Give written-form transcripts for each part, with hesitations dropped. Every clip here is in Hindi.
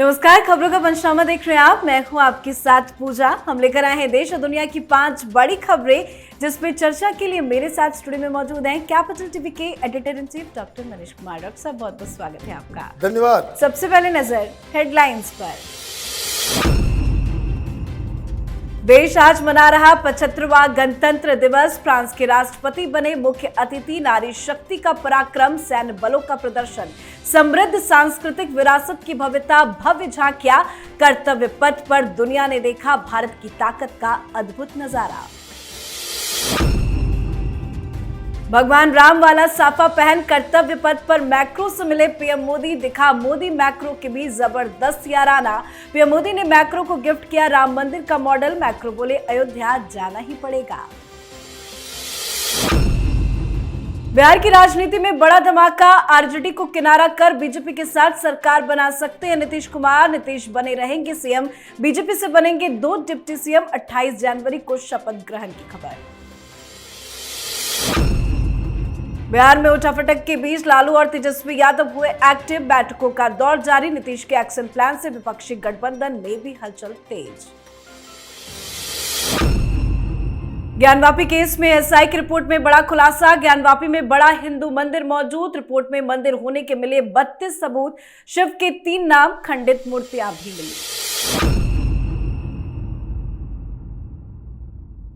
नमस्कार, खबरों का पंचनामा देख रहे हैं आप। मैं हूं आपके साथ पूजा। हम लेकर आए हैं देश और दुनिया की 5 बड़ी खबरें, जिसमें चर्चा के लिए मेरे साथ स्टूडियो में मौजूद हैं कैपिटल टीवी के editor in chief doctor Manish Kumar. Doctor साहब, बहुत बहुत स्वागत है आपका। धन्यवाद। सबसे पहले नजर हेडलाइंस पर। देश आज मना रहा 75वां गणतंत्र दिवस। फ्रांस के राष्ट्रपति बने मुख्य अतिथि। नारी शक्ति का पराक्रम, सैन्य बलों का प्रदर्शन, समृद्ध सांस्कृतिक विरासत की भव्यता, भव्य झांकियां। कर्तव्य पथ पर दुनिया ने देखा भारत की ताकत का अद्भुत नजारा। भगवान राम वाला साफा पहन कर्तव्य पथ पर मैक्रो से मिले पीएम मोदी। दिखा मोदी मैक्रो के बीच जबरदस्त याराना। पीएम मोदी ने मैक्रो को गिफ्ट किया राम मंदिर का मॉडल। मैक्रो बोले, अयोध्या जाना ही पड़ेगा। बिहार की राजनीति में बड़ा धमाका। आरजेडी को किनारा कर बीजेपी के साथ सरकार बना सकते हैं नीतीश कुमार। नीतीश बने रहेंगे सीएम। बीजेपी से बनेंगे 2 डिप्टी सीएम। 28 जनवरी को शपथ ग्रहण की खबर। बिहार में उठापटक के बीच लालू और तेजस्वी यादव हुए एक्टिव। बैठकों का दौर जारी। नीतीश के एक्शन प्लान से विपक्षी गठबंधन में भी हलचल तेज। ज्ञानवापी केस में एसआई की रिपोर्ट में बड़ा खुलासा। ज्ञानवापी में बड़ा हिंदू मंदिर मौजूद। रिपोर्ट में मंदिर होने के मिले 32 सबूत। शिव के 3 नाम, खंडित मूर्तियां भी मिली।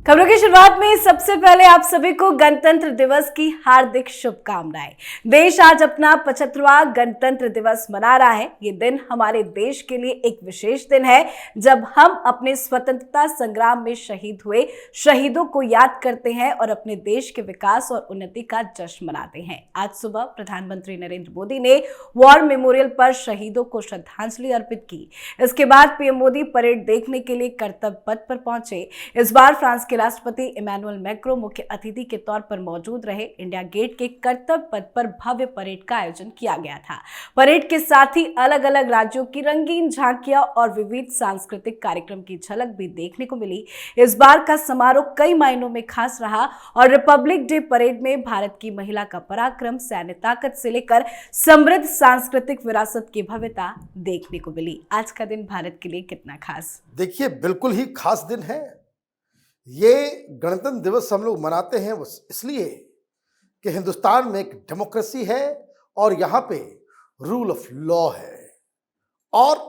खबरों की शुरुआत में सबसे पहले आप सभी को गणतंत्र दिवस की हार्दिक शुभकामनाएं। देश आज अपना 75वां गणतंत्र दिवस मना रहा है। ये दिन हमारे देश के लिए एक विशेष दिन है, जब हम अपने स्वतंत्रता संग्राम में शहीद हुए शहीदों को याद करते हैं और अपने देश के विकास और उन्नति का जश्न मनाते हैं। आज सुबह प्रधानमंत्री नरेंद्र मोदी ने वॉर मेमोरियल पर शहीदों को श्रद्धांजलि अर्पित की। इसके बाद पीएम मोदी परेड देखने के लिए कर्तव्य पथ पर पहुंचे। इस बार फ्रांस के राष्ट्रपति इमैनुअल मैक्रो मुख्य अतिथि के तौर पर मौजूद रहे। इंडिया गेट के कर्तव्य पथ पर भव्य परेड का आयोजन किया गया था। परेड के साथ ही अलग अलग राज्यों की रंगीन झांकियां और विविध सांस्कृतिक कार्यक्रम की झलक भी देखने को मिली। इस बार का समारोह कई मायनों में खास रहा और रिपब्लिक डे परेड में भारत की महिला का पराक्रम, सैन्य ताकत से लेकर समृद्ध सांस्कृतिक विरासत की भव्यता देखने को मिली। आज का दिन भारत के लिए कितना खास? देखिए, बिल्कुल ही खास दिन है। ये गणतंत्र दिवस हम लोग मनाते हैं वो इसलिए कि हिंदुस्तान में एक डेमोक्रेसी है और यहाँ पे रूल ऑफ लॉ है और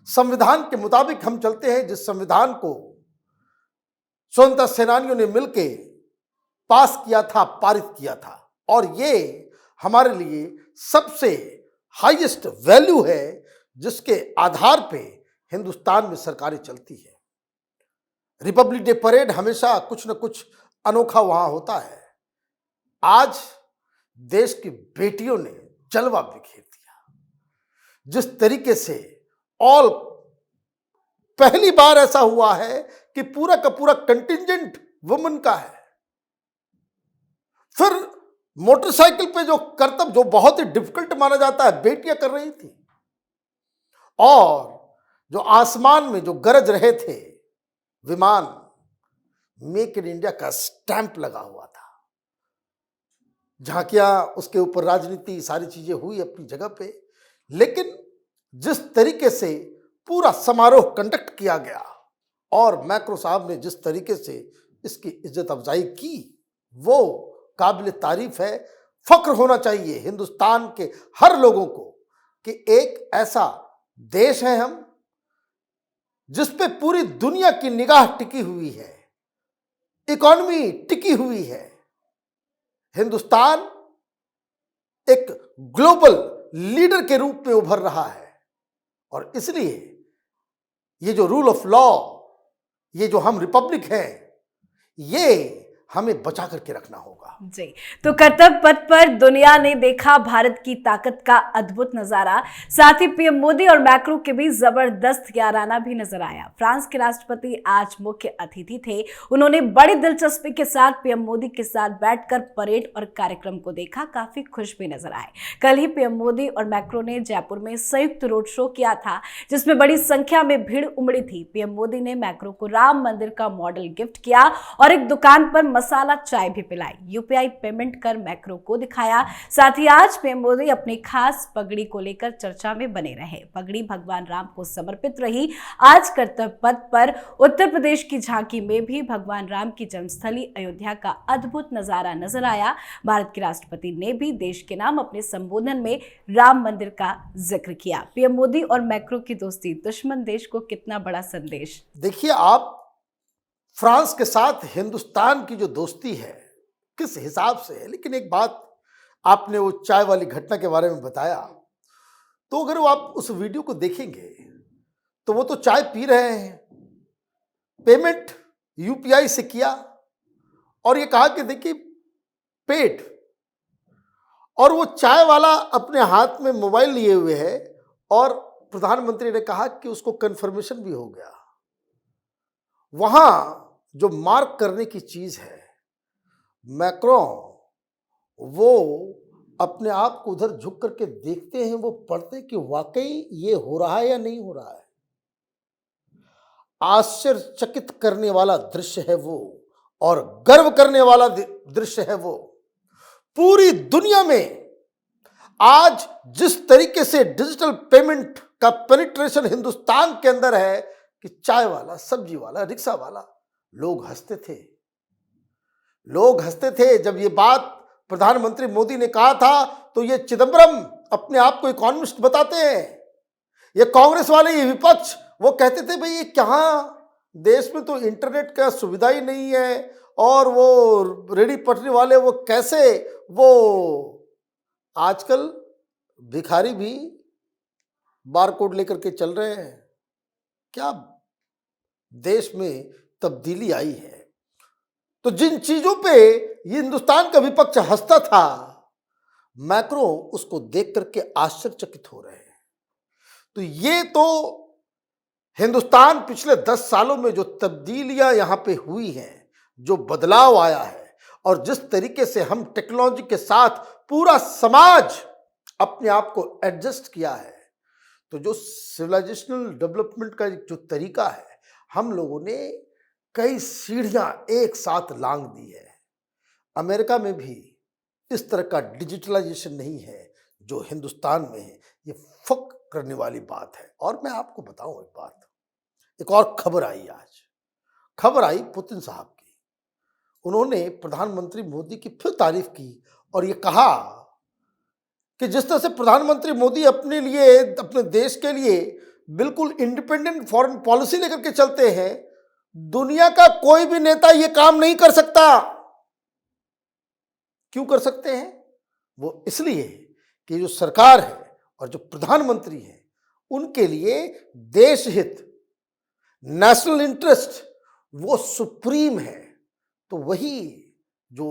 संविधान के मुताबिक हम चलते हैं। जिस संविधान को स्वतंत्रता सेनानियों ने मिलके पास किया था, पारित किया था, और ये हमारे लिए सबसे हाईएस्ट वैल्यू है जिसके आधार पे हिंदुस्तान में सरकारें चलती है। रिपब्लिक डे परेड हमेशा कुछ न कुछ अनोखा वहां होता है। आज देश की बेटियों ने जलवा बिखेर दिया। जिस तरीके से पहली बार ऐसा हुआ है कि पूरा का पूरा कंटिंजेंट वुमेन का है। फिर मोटरसाइकिल पे जो करतब, जो बहुत ही डिफिकल्ट माना जाता है, बेटियां कर रही थी। और जो आसमान में जो गरज रहे थे विमान, मेक इन इंडिया का स्टैंप लगा हुआ था। झांकियां, उसके ऊपर राजनीति, सारी चीजें हुई अपनी जगह पे, लेकिन जिस तरीके से पूरा समारोह कंडक्ट किया गया और मैक्रो साहब ने जिस तरीके से इसकी इज्जत अफजाई की, वो काबिल तारीफ है। फख्र होना चाहिए हिंदुस्तान के हर लोगों को कि एक ऐसा देश है हम जिस पे पूरी दुनिया की निगाह टिकी हुई है, इकॉनमी टिकी हुई है। हिंदुस्तान एक ग्लोबल लीडर के रूप में उभर रहा है और इसलिए ये जो रूल ऑफ लॉ, ये जो हम रिपब्लिक है, ये हमें बचा करके रखना होगा। जी, तो कर्तव्य पथ पर दुनिया ने देखा भारत की ताकत का अद्भुत नजारा। साथ ही पीएम मोदी और मैक्रो के बीच जबरदस्त याराना भी नजर आया। फ्रांस के राष्ट्रपति आज मुख्य अतिथि थे। उन्होंने बड़ी दिलचस्पी के साथ पीएम मोदी के साथ बैठकर परेड और कार्यक्रम को देखा। काफी खुश भी नजर आए। कल ही पीएम मोदी और मैक्रो ने जयपुर में संयुक्त रोड शो किया था, जिसमें बड़ी संख्या में भीड़ उमड़ी थी। पीएम मोदी ने मैक्रो को राम मंदिर का मॉडल गिफ्ट किया और एक दुकान पर मसाला चाय भी पिलाई, यूपीआई पेमेंट कर मैक्रो को दिखाया। साथ ही आज पीएम मोदी अपनी खास पगड़ी को लेकर चर्चा में बने रहे। पगड़ी भगवान राम को समर्पित रही। आज कर्तव्य पथ पर उत्तर प्रदेश की झांकी में भी भगवान राम की जन्मस्थली अयोध्या का अद्भुत नजारा नजर आया। भारत के राष्ट्रपति ने भी देश के नाम अपने संबोधन में राम मंदिर का जिक्र किया। पीएम मोदी और मैक्रो की दोस्ती दुश्मन देश को कितना बड़ा संदेश। देखिए, आप फ्रांस के साथ हिंदुस्तान की जो दोस्ती है किस हिसाब से है, लेकिन एक बात आपने वो चाय वाली घटना के बारे में बताया, तो अगर वो आप उस वीडियो को देखेंगे तो वो तो चाय पी रहे हैं, पेमेंट यूपीआई से किया और ये कहा कि देखिए पेड, और वो चाय वाला अपने हाथ में मोबाइल लिए हुए है और प्रधानमंत्री ने कहा कि उसको कंफर्मेशन भी हो गया। वहां जो मार्क करने की चीज है, मैक्रों वो अपने आप को उधर झुक करके देखते हैं, वो पढ़ते हैं कि वाकई ये हो रहा है या नहीं हो रहा है। आश्चर्यचकित करने वाला दृश्य है वो, और गर्व करने वाला दृश्य है वो। पूरी दुनिया में आज जिस तरीके से डिजिटल पेमेंट का पेनिट्रेशन हिंदुस्तान के अंदर है कि चाय वाला, सब्जी वाला, रिक्शा वाला, लोग हंसते थे जब ये बात प्रधानमंत्री मोदी ने कहा था। तो ये चिदंबरम अपने आप को इकोनॉमिस्ट बताते हैं, ये कांग्रेस वाले, ये विपक्ष, वो कहते थे भाई ये कहाँ, देश में तो इंटरनेट का सुविधा ही नहीं है, और वो रेडी पटरी वाले वो कैसे, वो आजकल भिखारी भी बारकोड लेकर के चल रहे हैं। क्या देश में तब्दीली आई है। तो जिन चीजों पे ये हिंदुस्तान का विपक्ष हंसता था, मैक्रो उसको देख करके आश्चर्यचकित हो रहे हैं। तो ये तो हिंदुस्तान पिछले 10 सालों में जो तब्दीलियां यहां पे हुई हैं, जो बदलाव आया है, और जिस तरीके से हम टेक्नोलॉजी के साथ पूरा समाज अपने आप को एडजस्ट किया है, तो जो सिविलाइजेशनल डेवलपमेंट का जो तरीका है, हम लोगों ने कई सीढ़ियां एक साथ लांघ दी है। अमेरिका में भी इस तरह का डिजिटलाइजेशन नहीं है जो हिंदुस्तान में है। ये फक करने वाली बात है। और मैं आपको बताऊं एक बात, एक और खबर आई आज, खबर आई पुतिन साहब की। उन्होंने प्रधानमंत्री मोदी की फिर तारीफ की और ये कहा कि जिस तरह से प्रधानमंत्री मोदी अपने लिए, अपने देश के लिए बिल्कुल इंडिपेंडेंट फॉरेन पॉलिसी लेकर के चलते हैं, दुनिया का कोई भी नेता ये काम नहीं कर सकता। क्यों कर सकते हैं? वो इसलिए कि जो सरकार है और जो प्रधानमंत्री है, उनके लिए देश हित, नेशनल इंटरेस्ट वो सुप्रीम है। तो वही जो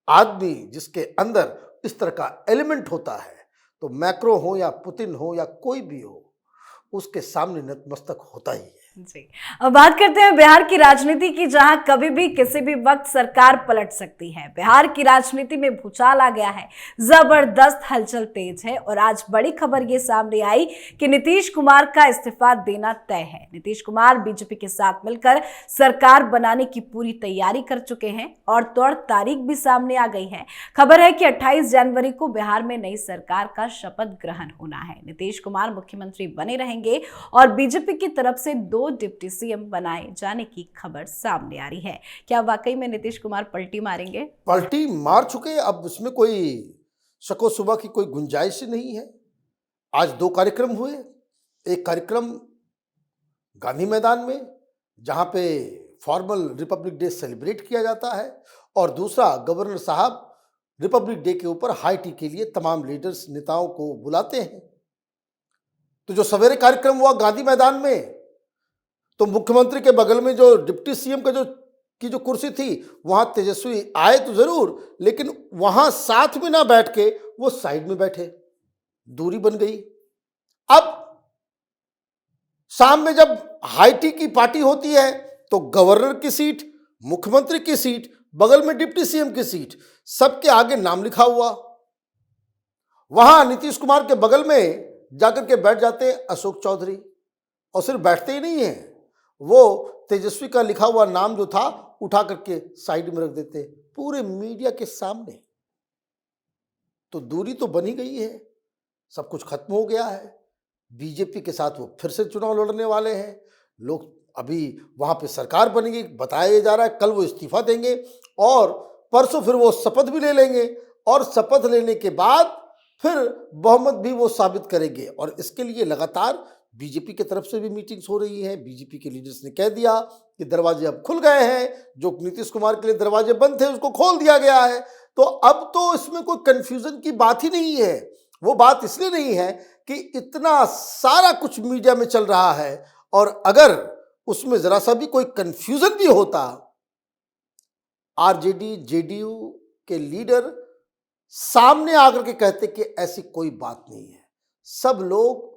आदमी जिसके अंदर इस तरह का एलिमेंट होता है, तो मैक्रो हो या पुतिन हो या कोई भी हो, उसके सामने नतमस्तक होता ही है। जी, अब बात करते हैं बिहार की राजनीति की, जहां कभी भी किसी भी वक्त सरकार पलट सकती है। बिहार की राजनीति में भूचाल आ गया है, जबरदस्त हलचल तेज है, और आज बड़ी खबर ये सामने आई कि नीतीश कुमार का इस्तीफा देना तय है। नीतीश कुमार बीजेपी के साथ मिलकर सरकार बनाने की पूरी तैयारी कर चुके हैं और तौर तारीख भी सामने आ गई है। खबर है कि 28 जनवरी को बिहार में नई सरकार का शपथ ग्रहण होना है। नीतीश कुमार मुख्यमंत्री बने रहेंगे और बीजेपी की तरफ से 2 डिप्टी सीएम बनाए जाने की खबर सामने आ रही है। क्या वाकई में नीतीश कुमार पलटी मारेंगे? पलटी मार चुके, अब उसमें कोई शको सुबह की कोई गुंजाइश ही नहीं है। आज 2 कार्यक्रम हुए। एक कार्यक्रम गांधी मैदान में, जहां पे फॉर्मल रिपब्लिक डे सेलिब्रेट किया जाता है, और दूसरा गवर्नर साहब रिपब्लिक डे के ऊपर हाई टी के लिए तमाम लीडर्स, नेताओं को बुलाते हैं। तो जो सवेरे कार्यक्रम हुआ गांधी मैदान में, तो मुख्यमंत्री के बगल में जो डिप्टी सीएम का जो कुर्सी थी, वहां तेजस्वी आए तो जरूर, लेकिन वहां साथ में ना बैठ के वो साइड में बैठे, दूरी बन गई। अब शाम में जब हाई टी की पार्टी होती है, तो गवर्नर की सीट, मुख्यमंत्री की सीट, बगल में डिप्टी सीएम की सीट, सबके आगे नाम लिखा हुआ। वहां नीतीश कुमार के बगल में जाकर के बैठ जाते हैं अशोक चौधरी, और सिर्फ बैठते ही नहीं है, वो तेजस्वी का लिखा हुआ नाम जो था उठा करके साइड में रख देते हैं पूरे मीडिया के सामने। तो दूरी तो बनी गई है, सब कुछ खत्म हो गया है। बीजेपी के साथ वो फिर से चुनाव लड़ने वाले हैं। लोग अभी वहां पे सरकार बनेगी, बताया जा रहा है कल वो इस्तीफा देंगे और परसों फिर वो शपथ भी ले लेंगे और शपथ लेने के बाद फिर बहुमत भी वो साबित करेंगे। और इसके लिए लगातार बीजेपी की तरफ से भी मीटिंग्स हो रही हैं। बीजेपी के लीडर्स ने कह दिया कि दरवाजे अब खुल गए हैं, जो नीतीश कुमार के लिए दरवाजे बंद थे उसको खोल दिया गया है। तो अब तो इसमें कोई कंफ्यूजन की बात ही नहीं है। वो बात इसलिए नहीं है कि इतना सारा कुछ मीडिया में चल रहा है और अगर उसमें जरा सा भी कोई कंफ्यूजन भी होता, आरजेडी जेडीयू के लीडर सामने आकर के कहते कि ऐसी कोई बात नहीं है, सब लोग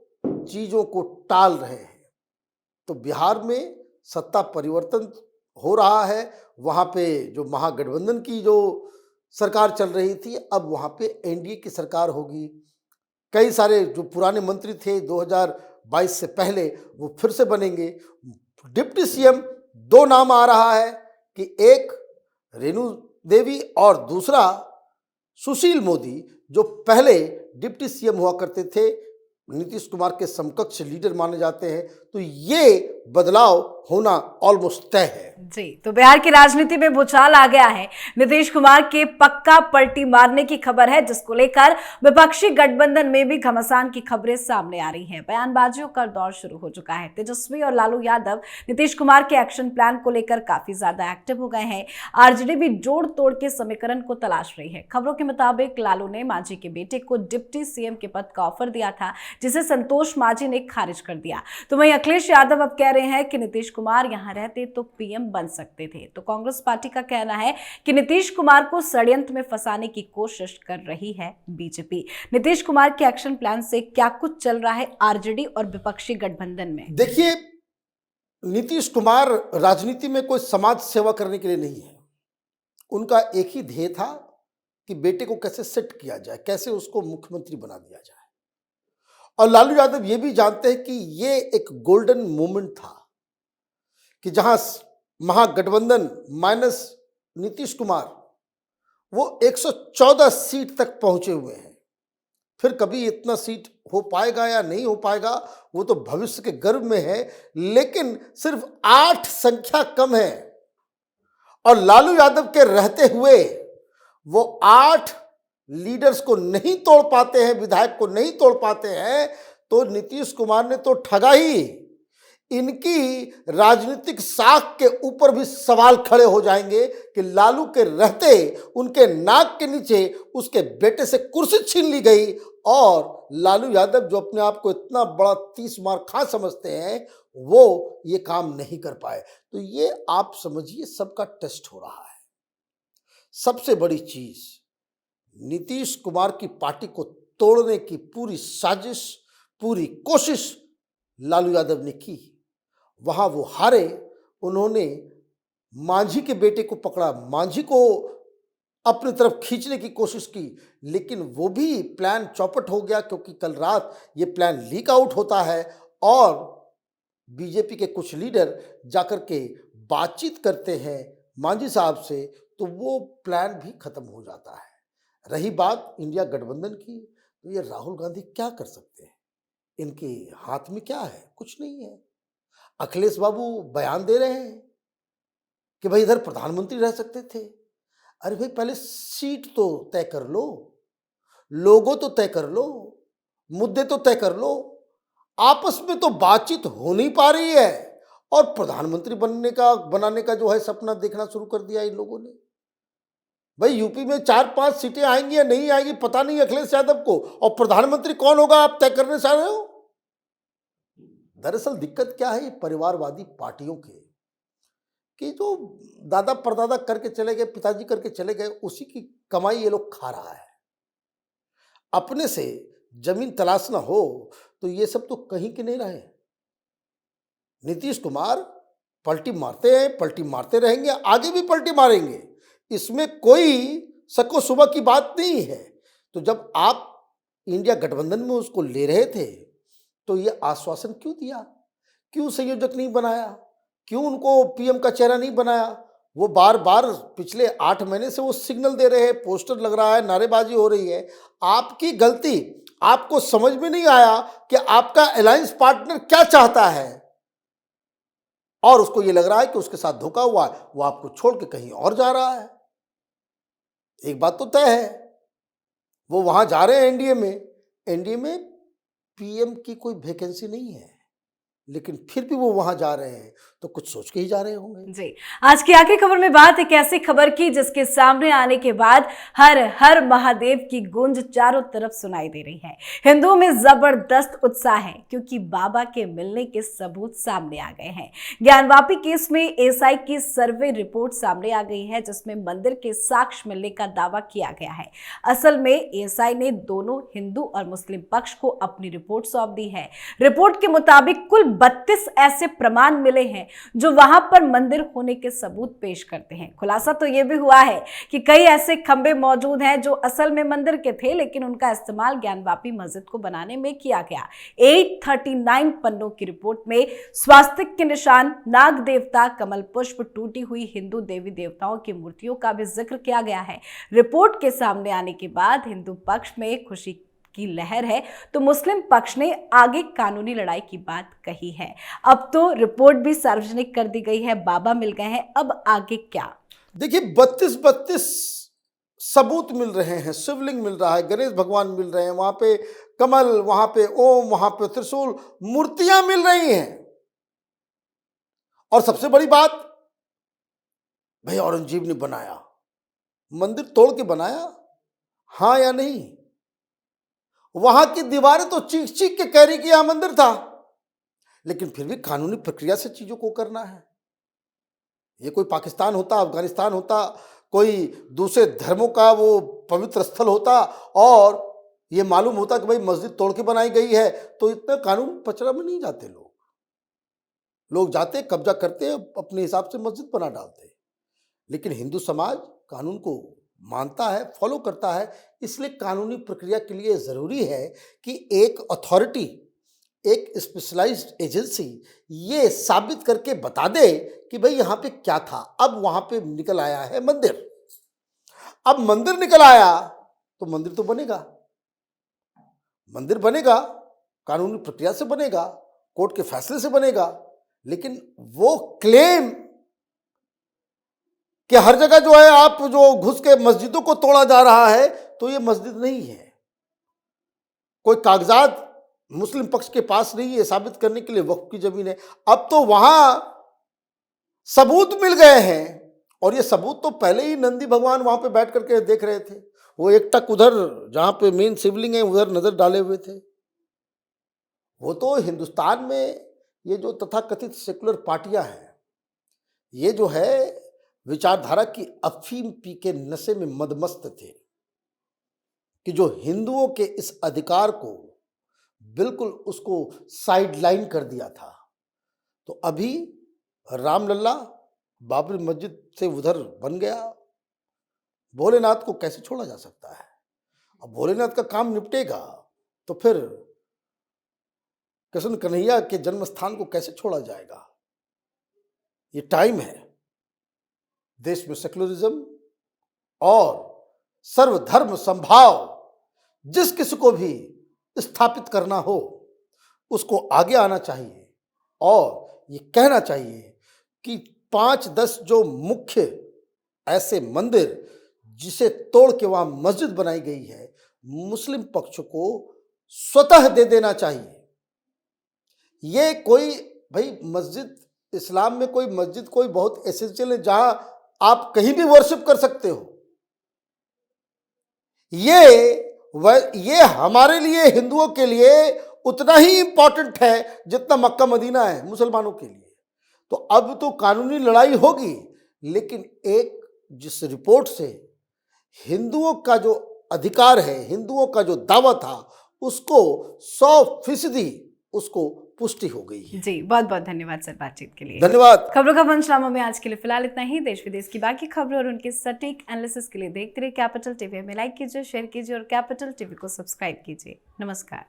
चीजों को टाल रहे हैं। तो बिहार में सत्ता परिवर्तन हो रहा है, वहां पे जो महागठबंधन की जो सरकार चल रही थी अब वहां पे एनडीए की सरकार होगी। कई सारे जो पुराने मंत्री थे 2022 से पहले वो फिर से बनेंगे। डिप्टी सीएम दो नाम आ रहा है कि एक रेणु देवी और दूसरा सुशील मोदी, जो पहले डिप्टी सीएम हुआ करते थे, नीतीश कुमार के समकक्ष लीडर माने जाते हैं। तो ये बदलाव होना ऑलमोस्ट तय है। जी, तो बिहार की राजनीति में भूचाल आ गया है। नीतीश कुमार के पक्का पलटी मारने की खबर है, जिसको लेकर विपक्षी गठबंधन में भी घमासान की खबरें सामने आ रही हैं। बयानबाजियों का दौर शुरू हो चुका है। तेजस्वी और लालू यादव नीतीश कुमार के एक्शन प्लान को लेकर काफी ज्यादा एक्टिव हो गए हैं। आरजेडी भी जोड़ तोड़ के समीकरण को तलाश रही है। खबरों के मुताबिक लालू ने मांझी के बेटे को डिप्टी सीएम के पद का ऑफर दिया था, जिसे संतोष मांझी ने खारिज कर दिया। तो वहीं अखिलेश यादव अब कह रहे हैं कि नीतीश कुमार यहां रहते तो पीएम बन सकते थे। तो कांग्रेस पार्टी का कहना है कि नीतीश कुमार को षड्यंत्र में फंसाने की कोशिश कर रही है बीजेपी। नीतीश कुमार के एक्शन प्लान से क्या कुछ चल रहा है आरजेडी और विपक्षी गठबंधन में? देखिए, नीतीश कुमार राजनीति में कोई समाज सेवा करने के लिए नहीं है। उनका एक ही ध्येय था कि बेटे को कैसे सेट किया जाए, कैसे उसको मुख्यमंत्री बना दिया जाए। और लालू यादव ये भी जानते हैं कि ये एक गोल्डन मोमेंट था कि जहां महागठबंधन माइनस नीतीश कुमार वो 114 सीट तक पहुंचे हुए हैं। फिर कभी इतना सीट हो पाएगा या नहीं हो पाएगा वो तो भविष्य के गर्भ में है, लेकिन सिर्फ 8 संख्या कम है। और लालू यादव के रहते हुए वो 8 लीडर्स को नहीं तोड़ पाते हैं, विधायक को नहीं तोड़ पाते हैं, तो नीतीश कुमार ने तो ठगा ही। इनकी राजनीतिक साख के ऊपर भी सवाल खड़े हो जाएंगे कि लालू के रहते उनके नाक के नीचे उसके बेटे से कुर्सी छीन ली गई और लालू यादव जो अपने आप को इतना बड़ा 30 मार खा समझते हैं वो ये काम नहीं कर पाए। तो ये आप समझिए सबका टेस्ट हो रहा है। सबसे बड़ी चीज, नीतीश कुमार की पार्टी को तोड़ने की पूरी साजिश, पूरी कोशिश लालू यादव ने की। वहां वो हारे, उन्होंने मांझी के बेटे को पकड़ा, मांझी को अपनी तरफ खींचने की कोशिश की, लेकिन वो भी प्लान चौपट हो गया क्योंकि कल रात ये प्लान लीक आउट होता है और बीजेपी के कुछ लीडर जाकर के बातचीत करते हैं मांझी साहब से, तो वो प्लान भी खत्म हो जाता है। रही बात इंडिया गठबंधन की, तो ये राहुल गांधी क्या कर सकते हैं? इनके हाथ में क्या है? कुछ नहीं है। अखिलेश बाबू बयान दे रहे हैं कि भाई इधर प्रधानमंत्री रह सकते थे। अरे भाई पहले सीट तो तय कर लो, लोगो तो तय कर लो, मुद्दे तो तय कर लो। आपस में तो बातचीत हो नहीं पा रही है और प्रधानमंत्री बनाने का जो है सपना देखना शुरू कर दिया इन लोगों ने। भाई यूपी में 4-5 सीटें आएंगी या नहीं आएंगी पता नहीं अखिलेश यादव को, और प्रधानमंत्री कौन होगा आप तय करने चाह रहे हो। दरअसल दिक्कत क्या है परिवारवादी पार्टियों के, कि जो दादा परदादा करके चले गए, पिताजी करके चले गए, उसी की कमाई ये लोग खा रहा है। अपने से जमीन तलाशना हो तो ये सब तो कहीं के नहीं रहे। नीतीश कुमार पलटी मारते हैं, पलटी मारते रहेंगे, आगे भी पलटी मारेंगे, इसमें कोई शक्को सुबह की बात नहीं है। तो जब आप इंडिया गठबंधन में उसको ले रहे थे तो ये आश्वासन क्यों दिया? क्यों संयोजक नहीं बनाया? क्यों उनको पीएम का चेहरा नहीं बनाया? वो बार बार पिछले 8 महीने से वो सिग्नल दे रहे हैं, पोस्टर लग रहा है, नारेबाजी हो रही है। आपकी गलती, आपको समझ में नहीं आया कि आपका अलायंस पार्टनर क्या चाहता है, और उसको ये लग रहा है कि उसके साथ धोखा हुआ है, वो आपको छोड़ के कहीं और जा रहा है। एक बात तो तय है, वो वहां जा रहे हैं एनडीए में पीएम की कोई वैकेंसी नहीं है, लेकिन फिर भी वो वहां जा रहे हैं, तो कुछ सोच के ही जा रहे होंगे। जी, आज की आखिरी खबर में बात एक ऐसी खबर की जिसके सामने आने के बाद हर हर महादेव की गूंज चारों तरफ सुनाई दे रही है। हिंदुओं में जबरदस्त उत्साह है क्योंकि बाबा के मिलने के सबूत सामने आ गए हैं। ज्ञानवापी केस में एएसआई की सर्वे रिपोर्ट सामने आ गई है जिसमें मंदिर के साक्ष्य मिलने का दावा किया गया है। असल में एएसआई ने दोनों हिंदू और मुस्लिम पक्ष को अपनी रिपोर्ट सौंप दी है। रिपोर्ट के मुताबिक कुल 32 ऐसे प्रमाण मिले हैं जो वहां पर मंदिर होने के सबूत पेश करते हैं। खुलासा तो यह भी हुआ है कि कई ऐसे खंबे मौजूद हैं जो असल में मंदिर के थे, लेकिन उनका इस्तेमाल ज्ञानवापी मस्जिद को बनाने में किया गया। 839 पन्नों की रिपोर्ट में स्वास्तिक के निशान, नाग देवता, कमल पुष्प, टूटी हुई हिंदू देवी देवताओं की मूर्तियों का भी जिक्र किया गया है। रिपोर्ट के सामने आने के बाद हिंदू पक्ष में खुशी की लहर है तो मुस्लिम पक्ष ने आगे कानूनी लड़ाई की बात कही है। अब तो रिपोर्ट भी सार्वजनिक कर दी गई है, बाबा मिल गए हैं, अब आगे क्या? देखिए 32 सबूत मिल रहे हैं, शिवलिंग मिल रहा है, गणेश भगवान मिल रहे हैं, वहां पे कमल, वहां पे ओम, वहां पे त्रिशूल, मूर्तियां मिल रही हैं। और सबसे बड़ी बात, भाई औरंगजेब ने बनाया, मंदिर तोड़ के बनाया, हाँ या नहीं? वहां की दीवारें तो चीख चीख के कह रही कि यहां मंदिर था, लेकिन फिर भी कानूनी प्रक्रिया से चीजों को करना है। ये कोई पाकिस्तान होता, अफगानिस्तान होता, कोई दूसरे धर्मों का वो पवित्र स्थल होता और ये मालूम होता कि भाई मस्जिद तोड़ के बनाई गई है, तो इतने कानून पचड़ा में नहीं जाते लोग जाते, कब्जा करते, अपने हिसाब से मस्जिद बना डालते। लेकिन हिंदू समाज कानून को मानता है, फॉलो करता है, इसलिए कानूनी प्रक्रिया के लिए जरूरी है कि एक अथॉरिटी, एक स्पेशलाइज्ड एजेंसी ये साबित करके बता दे कि भाई यहां पे क्या था। अब वहां पे निकल आया है मंदिर, अब मंदिर निकल आया तो मंदिर तो बनेगा, मंदिर बनेगा, कानूनी प्रक्रिया से बनेगा, कोर्ट के फैसले से बनेगा। लेकिन वो क्लेम कि हर जगह जो है आप जो घुस के मस्जिदों को तोड़ा जा रहा है, तो ये मस्जिद नहीं है, कोई कागजात मुस्लिम पक्ष के पास नहीं है साबित करने के लिए वक्फ की जमीन है। अब तो वहां सबूत मिल गए हैं, और ये सबूत तो पहले ही नंदी भगवान वहां पे बैठ करके देख रहे थे, वो एक टक उधर जहां पे मेन शिवलिंग है उधर नजर डाले हुए थे। वो तो हिंदुस्तान में ये जो तथाकथित सेकुलर पार्टियां हैं, ये जो है विचारधारा की अफीम पी के नशे में मदमस्त थे कि जो हिंदुओं के इस अधिकार को बिल्कुल उसको साइडलाइन कर दिया था। तो अभी रामलला बाबरी मस्जिद से उधर बन गया, भोलेनाथ को कैसे छोड़ा जा सकता है? अब भोलेनाथ का काम निपटेगा तो फिर कृष्ण कन्हैया के जन्म स्थान को कैसे छोड़ा जाएगा? ये टाइम है, देश में सेकुलरिज्म और सर्वधर्म संभाव जिस किसी को भी स्थापित करना हो उसको आगे आना चाहिए और ये कहना चाहिए कि 5-10 जो मुख्य ऐसे मंदिर जिसे तोड़ के वहां मस्जिद बनाई गई है, मुस्लिम पक्ष को स्वतः दे देना चाहिए। ये कोई भाई मस्जिद, इस्लाम में कोई मस्जिद कोई बहुत एसेंशियल है जहां आप कहीं भी वर्शिप कर सकते हो। ये हमारे लिए, हिंदुओं के लिए उतना ही इंपॉर्टेंट है जितना मक्का मदीना है मुसलमानों के लिए। तो अब तो कानूनी लड़ाई होगी, लेकिन एक जिस रिपोर्ट से हिंदुओं का जो अधिकार है, हिंदुओं का जो दावा था, उसको 100% उसको पुष्टि हो गई है। जी, बहुत बहुत धन्यवाद सर बातचीत के लिए। धन्यवाद। खबरों का पंचनामा में आज के लिए फिलहाल इतना ही। देश विदेश की बाकी खबरों और उनके सटीक एनालिसिस के लिए देखते रहिए कैपिटल टीवी। में लाइक कीजिए, शेयर कीजिए और कैपिटल टीवी को सब्सक्राइब कीजिए। नमस्कार।